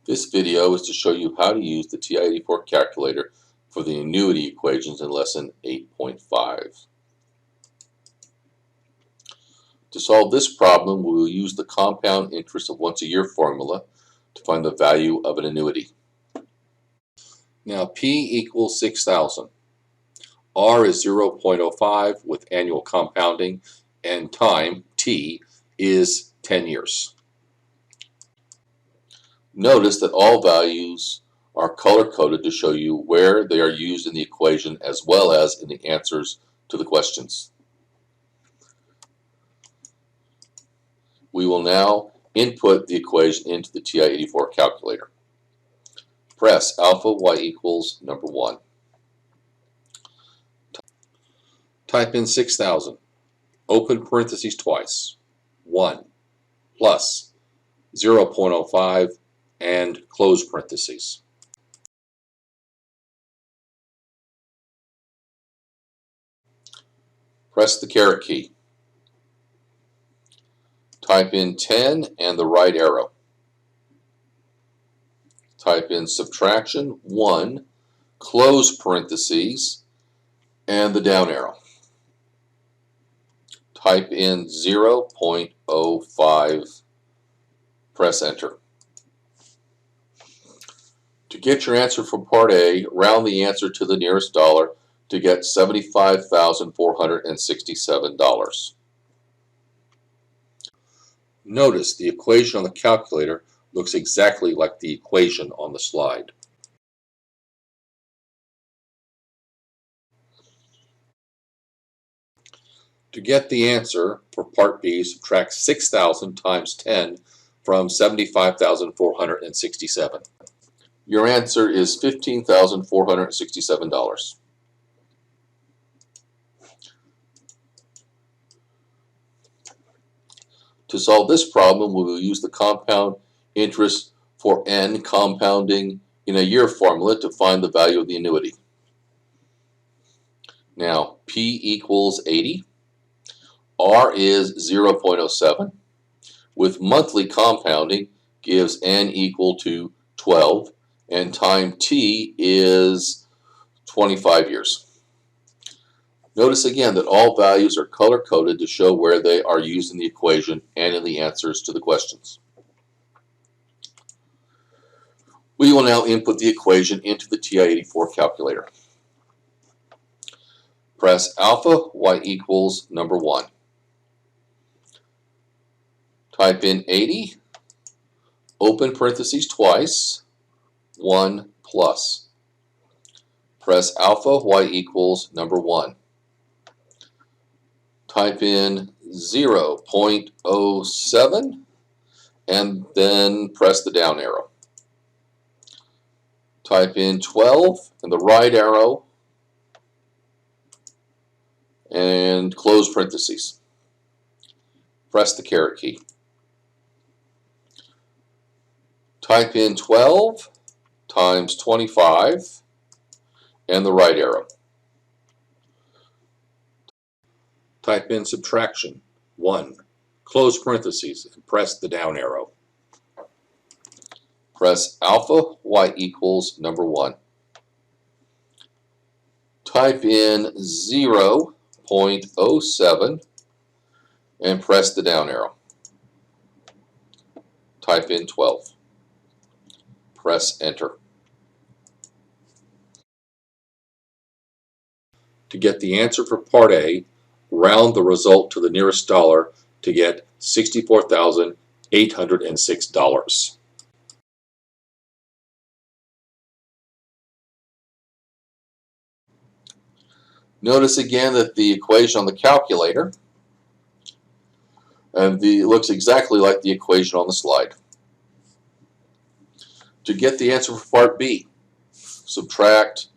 This video is to show you how to use the TI-84 calculator for the annuity equations in lesson 8.5. To solve this problem, we will use the compound interest of once a year formula to find the value of an annuity. Now P equals 6,000. R is 0.05 with annual compounding, and time, T, is 10 years. Notice that all values are color-coded to show you where they are used in the equation as well as in the answers to the questions. We will now input the equation into the TI-84 calculator. Press alpha y equals number 1. Type in 6,000. Open parentheses twice. 1 plus 0.05 and close parentheses. Press the caret key. Type in 10 and the right arrow. Type in subtraction 1, close parentheses, and the down arrow. Type in 0.05. Press enter. To get your answer for part A, round the answer to the nearest dollar to get $75,467. Notice the equation on the calculator looks exactly like the equation on the slide. To get the answer for part B, subtract 6,000 times 10 from 75,467. Your answer is $15,467. To solve this problem, we will use the compound interest for n compounding in a year formula to find the value of the annuity. Now, P equals 80. R is 0.07. With monthly compounding gives n equal to 12, and time T is 25 years. Notice again that all values are color-coded to show where they are used in the equation and in the answers to the questions. We will now input the equation into the TI-84 calculator. Press alpha y equals number 1. Type in 80, open parentheses twice, 1 plus. Press alpha y equals number 1. Type in 0.07 and then press the down arrow. Type in 12 and the right arrow and close parentheses. Press the caret key. Type in 12 times 25 and the right arrow. Type in subtraction 1, close parentheses, and press the down arrow. Press alpha y equals number 1. Type in 0.07 and press the down arrow. Type in 12. Press enter. To get the answer for part A, round the result to the nearest dollar to get $64,806. Notice again that the equation on the calculator looks exactly like the equation on the slide. To get the answer for part B, subtract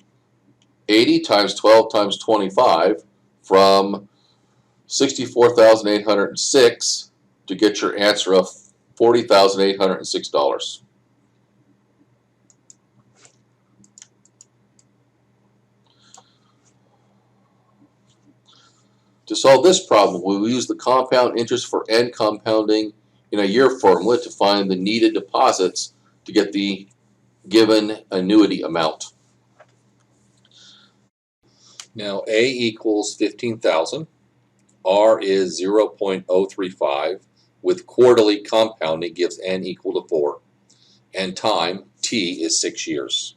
80 times 12 times 25 from 64,806 to get your answer of $40,806. To solve this problem, we will use the compound interest for n compounding in a year formula to find the needed deposits to get the given annuity amount. Now A equals 15,000, R is 0.035, with quarterly compounding gives N equal to 4, and time, T, is 6 years.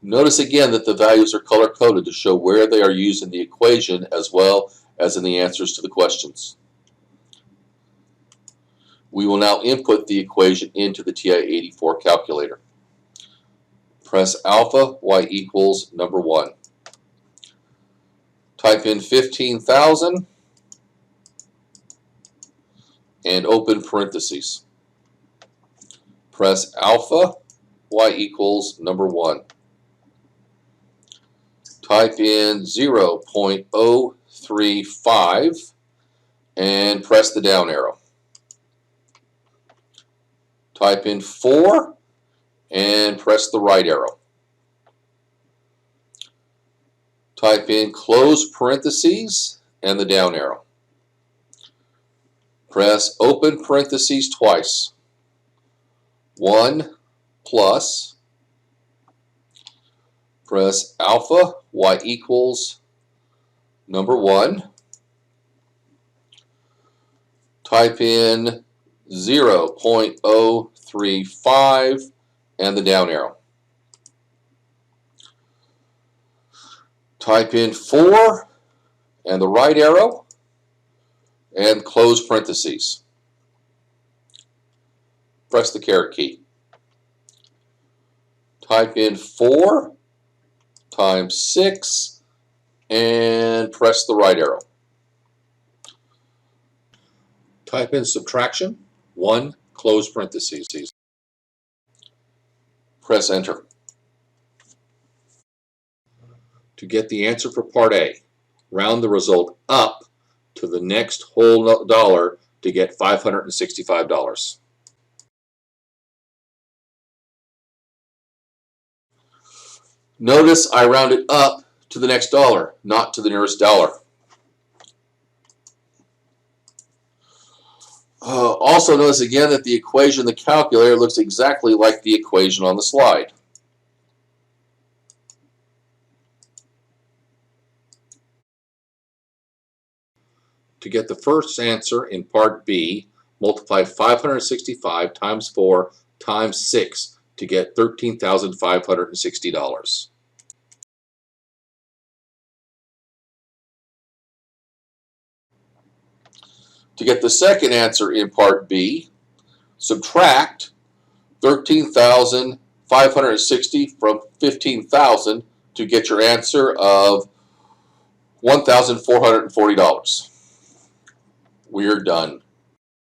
Notice again that the values are color-coded to show where they are used in the equation as well as in the answers to the questions. We will now input the equation into the TI-84 calculator. Press alpha, y equals number 1. Type in 15,000 and open parentheses. Press alpha, y equals number 1. Type in 0.035 and press the down arrow. Type in 4 and press the right arrow. Type in close parentheses and the down arrow. Press open parentheses twice. 1 plus, press alpha, y equals number 1. Type in 0.035 and the down arrow. Type in 4 and the right arrow and close parentheses. Press the caret key. Type in 4 times 6 and press the right arrow. Type in subtraction, 1, close parentheses. Press enter. To get the answer for part A, round the result up to the next whole dollar to get $565. Notice I rounded up to the next dollar, not to the nearest dollar. Also notice again that the equation in the calculator looks exactly like the equation on the slide. To get the first answer in part B, multiply 565 times 4 times 6 to get $13,560. To get the second answer in part B, subtract 13,560 from 15,000 to get your answer of $1,440. We're done.